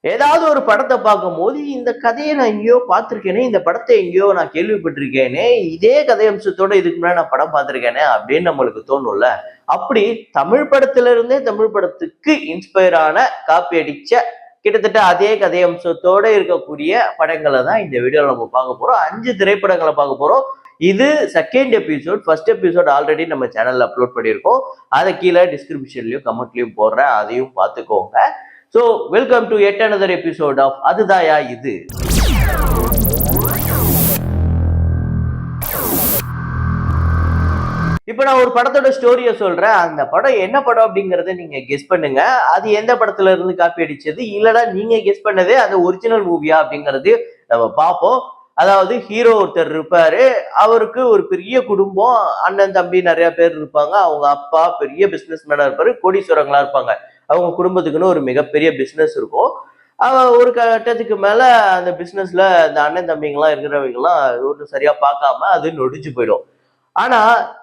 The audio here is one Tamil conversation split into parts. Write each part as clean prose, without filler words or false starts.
ஏதாவது ஒரு படத்தை பார்க்கும்போது இந்த கதையை நான் எங்கேயோ பார்த்திருக்கேனே, இந்த படத்தை எங்கேயோ நான் கேள்விப்பட்டிருக்கேனே, இதே கதை அம்சத்தோட இதுக்கு முன்னாடி நான் படம் பார்த்திருக்கேனே அப்படின்னு நம்மளுக்கு தோணும்ல. அப்படி தமிழ் படத்துல இருந்தே தமிழ் படத்துக்கு இன்ஸ்பயர் ஆன காப்பி அடிச்ச கிட்டத்தட்ட அதே கதை அம்சத்தோட இருக்கக்கூடிய படங்களை தான் இந்த வீடியோல நம்ம பார்க்க போறோம். 5 திரைப்படங்களை பார்க்க போறோம். இது second episode. First episode already நம்ம சேனல்ல அப்லோட் பண்ணியிருக்கோம். அதை கீழே டிஸ்கிரிப்ஷன்லயும் கமெண்ட்லயும் போடுறேன், அதையும் பார்த்துக்கோங்க. So welcome to yet another episode of அதுதாயா இது. இப்ப நான் ஒரு படத்தோட ஸ்டோரிய சொல்றேன். அந்த படம் என்ன படம் அப்படிங்கறத நீங்க கெஸ் பண்ணுங்க. அது எந்த படத்துல இருந்து காப்பி அடிச்சது, இல்லடா நீங்க கெஸ் பண்ணதே அது ஒரிஜினல் மூவியா அப்படிங்கறது நம்ம பார்ப்போம். அதாவது ஹீரோ ஒருத்தர் இருப்பாரு. அவருக்கு ஒரு பெரிய குடும்பம், அண்ணன் தம்பி நிறைய பேர் இருப்பாங்க. அவங்க அப்பா பெரிய பிசினஸ் மேனா இருப்பாரு, கோடீஸ்வரங்களா இருப்பாங்க. அவங்க குடும்பத்துக்குன்னு ஒரு மிகப்பெரிய பிசினஸ் இருக்கும். ஒரு கட்டத்துக்கு மேல அந்த பிசினஸ்ல இந்த அண்ணன் தம்பிங்கெல்லாம் இருக்கிறவங்க எல்லாம் ஒன்றும் சரியா பார்க்காம அது நொடிஞ்சு போயிடும். ஆனா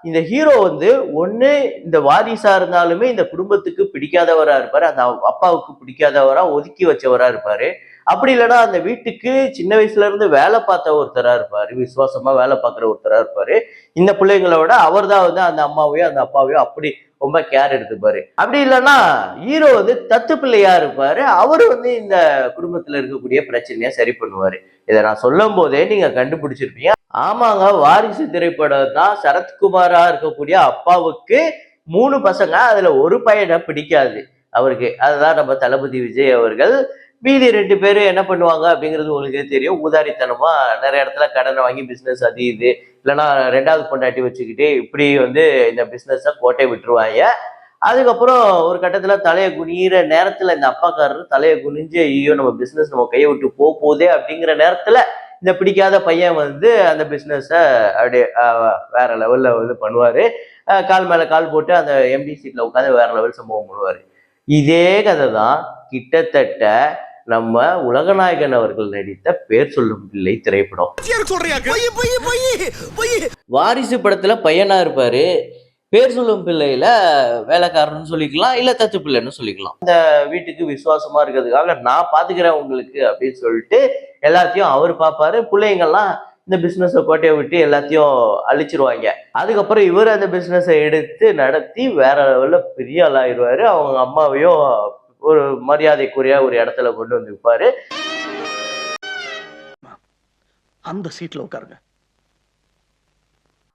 இந்த ஹீரோ வந்து ஒண்ணு இந்த வாரிசா இருந்தாலுமே இந்த குடும்பத்துக்கு பிடிக்காதவரா இருப்பாரு, அந்த அப்பாவுக்கு பிடிக்காதவரா ஒதுக்கி வச்சவரா இருப்பாரு. அப்படி இல்லைன்னா அந்த வீட்டுக்கு சின்ன வயசுல இருந்து வேலை பார்த்த ஒருத்தரா இருப்பாரு, விசுவாசமா வேலை பார்க்குற ஒருத்தரா இருப்பாரு. இந்த பிள்ளைங்களோட அவர் தான் வந்து அந்த அம்மாவையோ அந்த அப்பாவையோ அப்படி ரொம்ப கேர் எடுத்துப்பாரு. அப்படி இல்லைன்னா ஹீரோ வந்து தத்து பிள்ளையா இருப்பாரு. அவரு வந்து இந்த குடும்பத்துல இருக்கக்கூடிய பிரச்சனைய சரி பண்ணுவாரு. இதை நான் சொல்லும் போதே நீங்க கண்டுபிடிச்சிருப்பீங்க. ஆமாங்க, வாரிசு திரைப்படம் தான். சரத்குமாரா இருக்கக்கூடிய அப்பாவுக்கு 3 பசங்க, அதுல ஒரு பையனை பிடிக்காது அவருக்கு. அதுதான் நம்ம தளபதி விஜய் அவர்கள். மீதி 2 பேரும் என்ன பண்ணுவாங்க அப்படிங்கிறது உங்களுக்கு தெரியும். ஊதாரித்தனமா நிறைய இடத்துல கடனை வாங்கி பிசினஸ் அது இது, இல்லைன்னா 2வது பொண்டாட்டி வச்சுக்கிட்டு இப்படி வந்து இந்த பிசினஸ கோட்டை விட்டுருவாங்க. அதுக்கப்புறம் ஒரு கட்டத்துல தலையை குனிகிற நேரத்துல இந்த அப்பாக்காரர் தலையை குனிஞ்சு ஐயோ நம்ம பிசினஸ் நம்ம கையை விட்டு போதே அப்படிங்கிற நேரத்துல இந்த பிடிக்காத பையன் வந்து அந்த பிசினஸ அப்படியே வேற லெவல்ல வந்து பண்ணுவாரு. கால் மேல கால் போட்டு அந்த எம்டி சீட்ல உட்காந்து வேற லெவல் சம்பவம் பண்ணுவாரு. இதே கதை தான் கிட்டத்தட்ட நம்ம உலகநாயகன் அவர்கள் நடித்த பேர் சொல்லும் பிள்ளை திரைப்படம். வாரிசு படத்துல பையனா இருப்பாரு, பேர் சொல்லும் பிள்ளையில வேலைக்காரன்னு சொல்லிக்கலாம், இல்ல தத்து பிள்ளைன்னு சொல்லிக்கலாம். இந்த வீட்டுக்கு விசுவாசமா இருக்கிறதுக்காக நான் பாத்துக்கிறேன் உங்களுக்கு அப்படின்னு சொல்லிட்டு எல்லாத்தையும் அவர் பார்ப்பாரு. பிள்ளைங்கள்லாம் இந்த பிசினஸை கோட்டையை விட்டு எல்லாத்தையும் அழிச்சிருவாங்க. அதுக்கப்புறம் இவர் அந்த பிசினஸை எடுத்து நடத்தி வேற லெவல்ல பெரிய ஆளாயிருவாரு. அவங்க அம்மாவையும் ஒரு மரியாதைக்குரிய ஒரு இடத்துல கொண்டு வந்து வைப்பாரு. அந்த சீட்ல உட்காருங்க.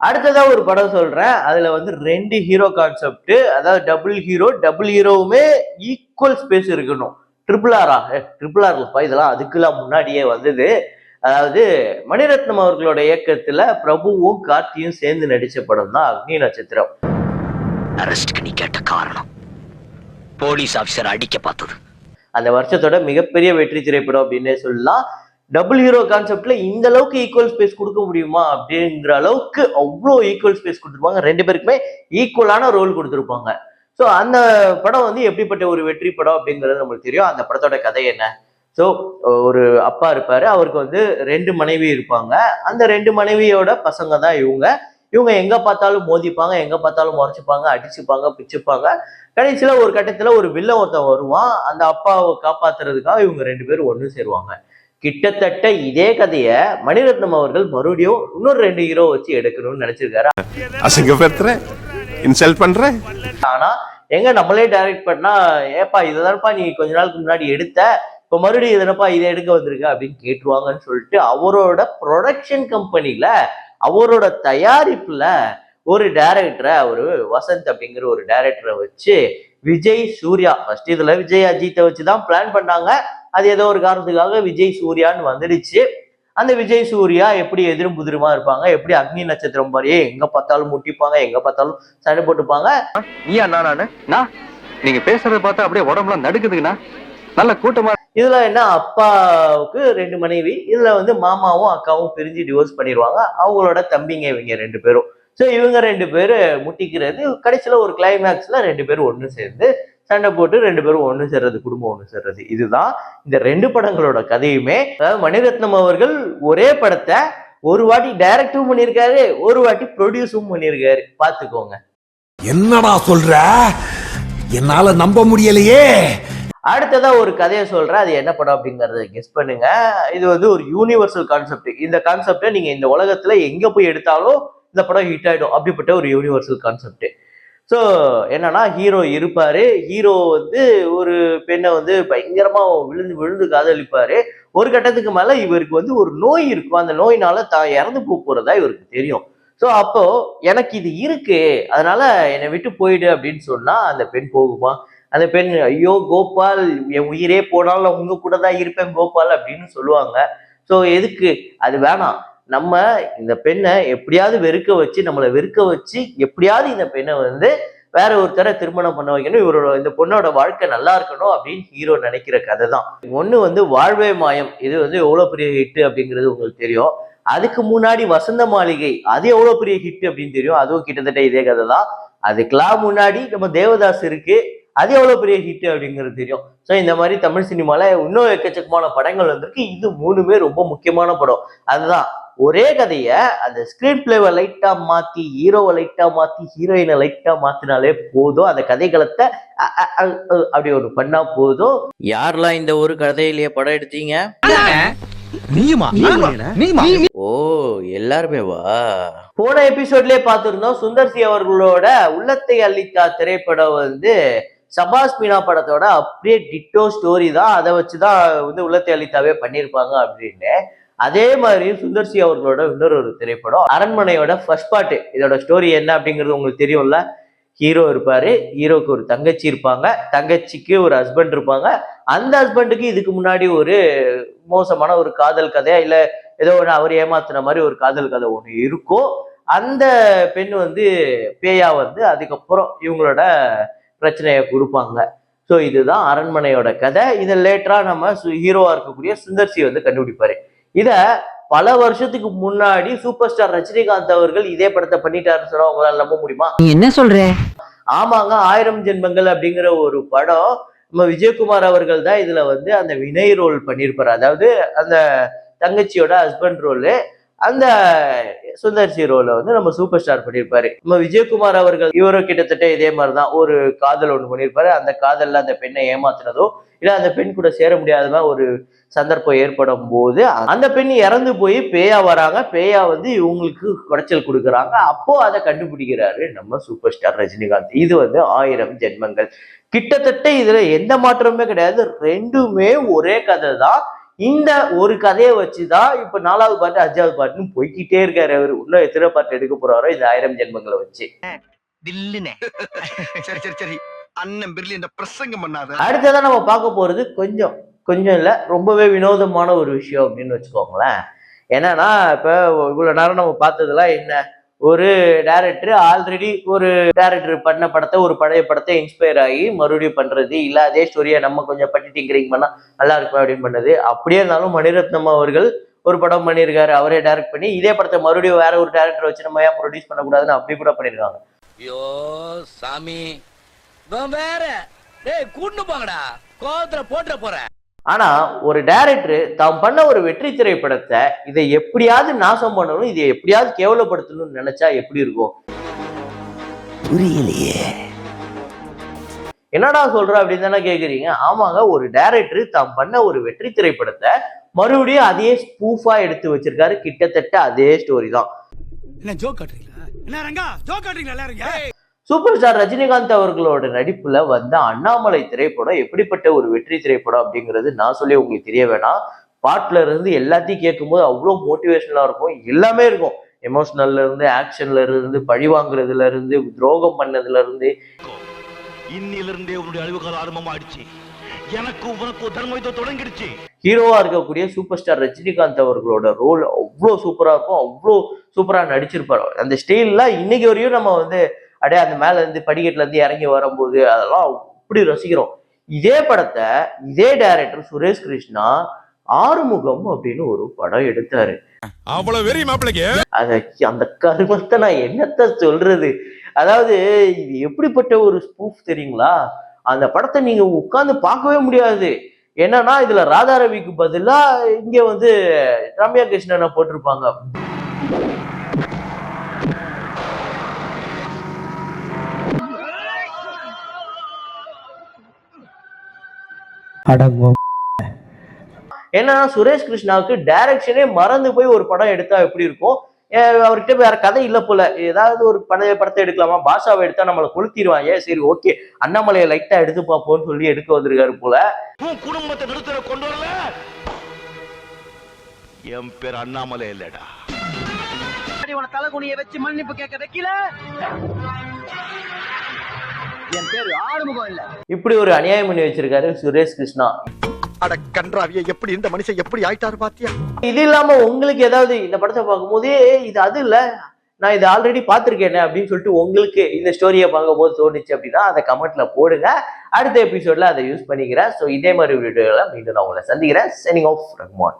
அடுத்ததா ஒரு படம் சொல்றேன். அதுல வந்து 2 ஹீரோ கான்செப்ட். அதாவது டபுள் ஹீரோவுமே ஈக்குவல் ஸ்பேஸ் இருக்கணும். ட்ரிபிள் ஆர்லப்பா, இதெல்லாம் அதுக்கெல்லாம் முன்னாடியே வந்தது. அதாவது மணிரத்னம் அவர்களோட இயக்கத்துல பிரபுவும் கார்த்தியும் சேர்ந்து நடிச்ச படம் தான் அக்னி நட்சத்திரம். அரெஸ்ட்க்கு நீ கேட்ட காரணம் போலீஸ் ஆபீசர் அடிக்க பார்த்தது. அந்த வருஷத்தோட மிகப்பெரிய வெற்றி திரைப்படம் அப்படின்னே சொல்லலாம். டபுள் ஹீரோ கான்செப்ட்ல இந்த அளவுக்கு ஈக்குவல் ஸ்பேஸ் கொடுக்க முடியுமா அப்படிங்கிற அளவுக்கு அவ்வளோ ஈக்குவல் ஸ்பேஸ் கொடுத்துருப்பாங்க. 2 பேருக்குமே ஈக்குவலான ரோல் கொடுத்துருப்பாங்க. ஸோ அந்த படம் வந்து எப்படிப்பட்ட ஒரு வெற்றி படம் அப்படிங்கிறது நம்மளுக்கு தெரியும். அந்த படத்தோட கதை என்ன? ஸோ ஒரு அப்பா இருப்பாரு, அவருக்கு வந்து 2 மனைவி இருப்பாங்க. அந்த 2 மனைவியோட பசங்க தான் இவங்க. இவங்க எங்க பார்த்தாலும் மோதிப்பாங்க, எங்க பார்த்தாலும் முறைச்சுப்பாங்க, அடிச்சுப்பாங்க, பிச்சுப்பாங்க. கடைசியில ஒரு கட்டத்துல ஒரு வில்லன் ஒருத்தன் வருவான். அந்த அப்பாவை காப்பாத்துறதுக்காக இவங்க 2 பேரும் ஒண்ணு சேருவாங்க. கிட்டத்தட்ட இதே கதைய மணிரத்னம் அவர்கள் மறுபடியும் இன்னொரு 2 ஹீரோ வச்சு எடுக்கணும்னு நினைச்சிருக்காரு. ஆனா எங்க நம்மளே டைரக்ட் பண்ணா, ஏப்பா இதுதான்ப்பா நீ கொஞ்ச நாளுக்கு முன்னாடி எடுத்த, இப்ப மறுபடியும் இதனப்பா இதை எடுக்க வந்திருக்க அப்படின்னு கேட்டுருவாங்கன்னு சொல்லிட்டு அவரோட ப்ரொடக்ஷன் கம்பெனில அவரோட தயாரிப்புல ஒரு டைரக்டரை, ஒரு வசந்த் அப்படிங்கிற ஒரு டைரக்டரை வச்சு விஜய் சூர்யா, ஃபர்ஸ்ட் இதுல விஜய் அஜித்தை வச்சுதான் பிளான் பண்ணாங்க. அது ஏதோ ஒரு காரணத்துக்காக விஜய் சூர்யான்னு வந்துடுச்சு. அந்த விஜய் சூர்யா எப்படி எதிரும் புதிருமா இருப்பாங்க, எப்படி அக்னி நட்சத்திரம் மாதிரியே எங்க பார்த்தாலும் முட்டிப்பாங்க, எங்க பார்த்தாலும் சண்டை போட்டுப்பாங்க. நீங்க பேசுறத பார்த்தா அப்படியே உடம்புலாம் நடுக்குதுங்கண்ணா. நல்ல கூட்டமா. இதுல என்ன, அப்பாவுக்கு 2 மனைவி. இதுல வந்து மாமாவும் அக்காவும் பிரிஞ்சு டிவோர்ஸ் பண்ணிடுவாங்க. அவங்களோட தம்பிங்க இவங்க 2 பேரும். ஸோ இவங்க 2 பேரு முட்டிக்கிறது. கடைசியில ஒரு கிளைமேக்ஸ்ல 2 பேரும் ஒண்ணு சேர்ந்து சண்டை போட்டு 2 பேரும் ஒண்ணு சேர்றது, குடும்பம் ஒண்ணு சேர்றது. இதுதான் இந்த 2 படங்களோட கதையுமே. மணிரத்னம் அவர்கள் ஒரே படத்தை ஒரு வாட்டி டைரக்டும் பண்ணியிருக்காரு, ஒரு வாட்டி ப்ரொடியூஸும் பண்ணியிருக்காரு. பாத்துக்கோங்க. என்னடா சொல்ற, என்னால நம்ப முடியலையே. அடுத்ததா ஒரு கதையை சொல்றேன், அது என்ன படம் அப்படிங்கறத கெஸ் பண்ணுங்க. இது வந்து ஒரு யூனிவர்சல் கான்செப்ட். இந்த கான்செப்டை நீங்க இந்த உலகத்துல எங்க போய் எடுத்தாலும் இந்த படம் ஹிட் ஆயிடும். அப்படிப்பட்ட ஒரு யூனிவர்சல் கான்செப்ட். ஸோ என்னன்னா ஹீரோ இருப்பாரு. ஹீரோ வந்து ஒரு பெண்ணை வந்து பயங்கரமா விழுந்து விழுந்து காதலிப்பாரு. ஒரு கட்டத்துக்கு மேல இவருக்கு வந்து ஒரு நோய் இருக்கும். அந்த நோயினால தான் இறந்து போறதா இவருக்கு தெரியும். ஸோ அப்போ எனக்கு இது இருக்கு, அதனால என்னை விட்டு போயிடு அப்படின்னு சொன்னா அந்த பெண் போகுமா? அந்த பெண் ஐயோ கோபால், என் உயிரே போனாலும் நான் உங்க கூட தான் இருப்பேன் கோபால் அப்படின்னு சொல்லுவாங்க. ஸோ எதுக்கு? அது வேணாம். நம்ம இந்த பெண்ணை எப்படியாவது வெறுக்க வச்சு, நம்மளை வெறுக்க வச்சு எப்படியாவது இந்த பெண்ணை வந்து வேற ஒருத்தரை திருமணம் பண்ண வைக்கணும். இவரோட இந்த பொண்ணோட வாழ்க்கை நல்லா இருக்கணும் அப்படின்னு ஹீரோ நினைக்கிற கதை தான். ஒண்ணு வந்து வாழ்வே மாயம். இது வந்து எவ்வளவு பெரிய ஹிட் அப்படிங்கிறது உங்களுக்கு தெரியும். அதுக்கு முன்னாடி வசந்த மாளிகை, அது எவ்வளவு பெரிய ஹிட் அப்படின்னு தெரியும். அதுவும் கிட்டத்தட்ட இதே கதை தான். அதுக்கெல்லாம் முன்னாடி நம்ம தேவதாஸ் இருக்கு, அது எவ்வளவு பெரிய ஹிட் அப்படிங்கிறது தெரியும். ஸோ இந்த மாதிரி தமிழ் சினிமால இன்னும் எக்கச்சக்கமான படங்கள் வந்திருக்கு. இது மூணுமே ரொம்ப முக்கியமான படம். அதுதான் ஒரே கதைய அந்த ஸ்கிரீன் பிளேவை லைட்டா மாத்தி, ஹீரோவை லைட்டா மாத்தி, ஹீரோயினை லைட்டா மாத்தினாலே போதும். அந்த கதைகளத்தை அப்படி ஒரு பண்ணா போதும். யாரெல்லாம் இந்த ஒரு கதையிலேயே படம் எடுத்தீங்க? ஓ, எல்லாருமே வா. போன எபிசோட்லயே பார்த்திருந்தோம், சுந்தர் சி அவர்களோட உள்ளத்தை அள்ளித்தா திரைப்படம் வந்து சபாஸ் மீனா படத்தோட அப்படியே டிட்டோ ஸ்டோரி தான். அதை வச்சுதான் வந்து உள்ளத்தை அளித்தாவே பண்ணியிருப்பாங்க அப்படின்னு. அதே மாதிரி சுந்தர் சி அவர்களோட இன்னொரு ஒரு திரைப்படம் அரண்மனையோட ஃபர்ஸ்ட் பார்ட். இதோட ஸ்டோரி என்ன அப்படிங்கிறது உங்களுக்கு தெரியும்ல. ஹீரோ இருப்பாரு, ஹீரோக்கு ஒரு தங்கச்சி இருப்பாங்க, தங்கச்சிக்கு ஒரு ஹஸ்பண்ட் இருப்பாங்க. அந்த ஹஸ்பண்டுக்கு இதுக்கு முன்னாடி ஒரு மோசமான ஒரு காதல் கதையா இல்ல ஏதோ ஒன்று அவர் ஏமாத்துன மாதிரி ஒரு காதல் கதை ஒன்று இருக்கும். அந்த பெண் வந்து பேயா வந்து அதுக்கப்புறம் இவங்களோட பிரச்சனையை கொடுப்பாங்க. ஸோ இதுதான் அரண்மனையோட கதை. இதை லேட்டரா நம்ம ஹீரோவா இருக்கக்கூடிய சுந்தர் சி வந்து கண்டுபிடிப்பாரு. இத பல வருஷத்துக்கு முன்னாடி சூப்பர் ஸ்டார் ரஜினிகாந்த் அவர்கள் இதே படத்தை பண்ணிட்டாருன்னு சொன்னா உங்களால நம்ப முடியுமா? என்ன சொல்ற? ஆமாங்க, 1000 ஜென்மங்கள் அப்படிங்கிற ஒரு படம். நம்ம விஜயகுமார் அவர்கள் தான் இதுல வந்து அந்த வினய் ரோல் பண்ணியிருப்பாரு. அதாவது அந்த தங்கச்சியோட ஹஸ்பண்ட் ரோலு. அந்த சுந்தர் சி ரோல வந்து நம்ம சூப்பர் ஸ்டார் பண்ணியிருப்பாரு. நம்ம விஜயகுமார் அவர்கள் இவரும் கிட்டத்தட்ட இதே மாதிரிதான் ஒரு காதல் ஒண்ணு பண்ணியிருப்பாரு. அந்த காதல்ல அந்த பெண்ணை ஏமாத்தினதோ இல்ல அந்த பெண் கூட சேர முடியாத ஒரு சந்தர்ப்பம் ஏற்படும் போது அந்த பெண் இறந்து போய் பேயா வராங்க. பேயா வந்து இவங்களுக்கு குடைச்சல் கொடுக்குறாங்க. அப்போ அதை கண்டுபிடிக்கிறாரு நம்ம சூப்பர் ஸ்டார் ரஜினிகாந்த். இது வந்து 1000 ஜென்மங்கள். கிட்டத்தட்ட இதுல எந்த மாற்றமுமே கிடையாது. ரெண்டுமே ஒரே கதை தான். இந்த ஒரு கதையை வச்சுதான் இப்ப 4வது பாட்டு 5வது பாட்டுன்னு போய்கிட்டே இருக்காரு. அவரு உள்ள எத்தனை பாட்டு எடுக்க போறாரோ இந்த 1000 ஜென்மங்களை வச்சு. சரி சரி சரி, அண்ணன் பிர்லியன்ட் பிரசங்கம் பண்ணாத. அடுத்ததான் நம்ம பார்க்க போறது கொஞ்சம் கொஞ்சம் இல்ல ரொம்பவே வினோதமான ஒரு விஷயம் அப்படின்னு வச்சுக்கோங்களேன். என்னன்னா இப்ப இவ்வளவு நேரம் நம்ம பார்த்ததெல்லாம் என்ன, ஒரு டைரக்டர் ஆல்ரெடி ஒரு டைரக்டர் பண்ண படத்தை ஒரு பழைய படத்தை இன்ஸ்பயர் ஆகி மறுபடியும் பண்றது, இல்ல அதே ஸ்டோரியை நம்ம கொஞ்சம் பண்ணி டிங்கரிங் பண்ணா நல்லா இருக்கும் அப்படின்னு பண்ணது. அப்படியே இருந்தாலும் மணிரத்னம் அவர்கள் ஒரு படம் பண்ணியிருக்காரு, அவரே டைரக்ட் பண்ணி இதே படத்தை மறுபடியும் வேற ஒரு டைரக்டர் வச்சு நம்ம ஏன் ப்ரொடியூஸ் பண்ணக்கூடாதுன்னு அப்படி கூட பண்ணியிருக்காங்க. ஐயோ சாமி வேற கூட்டு போங்கடா, கோவத்துல போட்டுற போறேன். ஆனா ஒரு டைரக்டர் தாம் பண்ண ஒரு வெற்றி திரைப்படத்தை இதை எப்படியாவது நாசம் பண்ணணும், இதை எப்படியாவது கேவலப்படுத்தணும்னு நினைச்சா எப்படி இருக்கும்? புரியலையே. என்னடா சொல்ற அப்படின்னு தானே கேக்குறீங்க. ஆமாங்க, ஒரு டைரக்டர் தாம் பண்ண ஒரு வெற்றி திரைப்படத்தை மறுபடியும் அதே ஸ்பூஃபா எடுத்து வச்சிருக்காரு. கிட்டத்தட்ட அதே ஸ்டோரி தான். என்ன ஜோக் காட்டுறீங்களா? என்ன ரங்கா ஜோக் காட்டுறீங்களா எல்லாரும்? சூப்பர் ஸ்டார் ரஜினிகாந்த் அவர்களோட நடிப்புல வந்த அண்ணாமலை திரைப்படம் எப்படிப்பட்ட ஒரு வெற்றி திரைப்படம் அப்படிங்கிறது நான் சொல்லி உங்களுக்கு தெரிய வேணாம். பாட்டுல இருந்து எல்லாத்தையும் கேட்கும்போது அவ்வளவு மோட்டிவேஷனலா இருக்கும். எல்லாமே இருக்கும். எமோஷனல்ல இருந்து, ஆக்ஷன்ல இருந்து, பழி வாங்குறதுல இருந்து, துரோகம் பண்ணதுல இருந்து. இன்னிலிருந்தே உன்னுடைய அழிவு காலம் ஆரம்பமாயிடுச்சு. எனக்கு உனக்கு தர்மயுத்தம் தொடங்கிடுச்சு. ஹீரோவா இருக்கக்கூடிய சூப்பர் ஸ்டார் ரஜினிகாந்த் அவர்களோட ரோல் அவ்வளோ சூப்பரா இருக்கும். அவ்வளோ சூப்பரா நடிச்சிருப்பாரு. அந்த ஸ்டைல்லாம் இன்னைக்கு வரையும் நம்ம வந்து அப்படியே அந்த மேல இருந்து படிக்கட்டுல இருந்து இறங்கி வரும்போது அதெல்லாம் அப்படி ரசிக்கிறோம். இதே படத்தை இதே டைரக்டர் சுரேஷ் கிருஷ்ணா ஆறுமுகம் அப்படின்னு ஒரு படம் எடுத்தாரு. அவ்வளவு வெறி மாப்பிளைக்கு அந்த கருமத்தை நான் என்னத்த சொல்றது. அதாவது இது எப்படிப்பட்ட ஒரு ஸ்பூஃப் தெரியுங்களா? அந்த படத்தை நீங்க உட்கார்ந்து பார்க்கவே முடியாது. என்னன்னா இதுல ராதா ரவிக்கு பதிலா இங்க வந்து ரம்யா கிருஷ்ணனை போட்டிருப்பாங்க. ஏன்னா சுரேஷ் கிருஷ்ணாவுக்கு டைரக்ஷனே மறந்து போய் ஒரு படம் எடுத்தா எப்படி இருக்கும், அவர்கிட்ட வேற கதை இல்ல போல, ஏதாவது ஒரு படத்தை எடுக்கலாமா, பாஷாவை எடுத்தா நம்மளை கொளுத்திடுவாங்க, சரி ஓகே அண்ணாமலையை லைட்டா எடுத்து பார்ப்போம்னு சொல்லி எடுக்க வந்திருக்காரு போல. உன் குடும்பத்தை நிறுத்தல கொண்டு வரல, என் பேர் அண்ணாமலை இல்லடா. தலைகுனியை வச்சு மன்னிப்பு கேட்க வைக்கல, என் பேரு ஆறுமுகம் இல்ல. இப்படி ஒரு அநியாயம் பண்ணி வச்சிருக்காரு சுரேஷ் கிருஷ்ணா. அட கன்றாவிய, எப்படி இந்த மனுஷன் எப்படி ஆயிட்டாரு பாத்தியா? இது இல்லாம உங்களுக்கு ஏதாவது இந்த படத்தை பார்க்கும்போது இது அது இல்ல, நான் இதை ஆல்ரெடி பார்த்திருக்கேன் அப்படின்னு சொல்லிட்டு உங்களுக்கு இந்த ஸ்டோரியை பார்க்கும்போது தோணுச்சு அப்படின்னா அதை கமெண்ட்ல போடுங்க. அடுத்த எபிசோட்ல அதை யூஸ் பண்ணிக்கிறேன். ஸோ இதே மாதிரி வீடியோல மீண்டும் நான் உங்களை சந்திக்கிறேன். Signing off Rahman.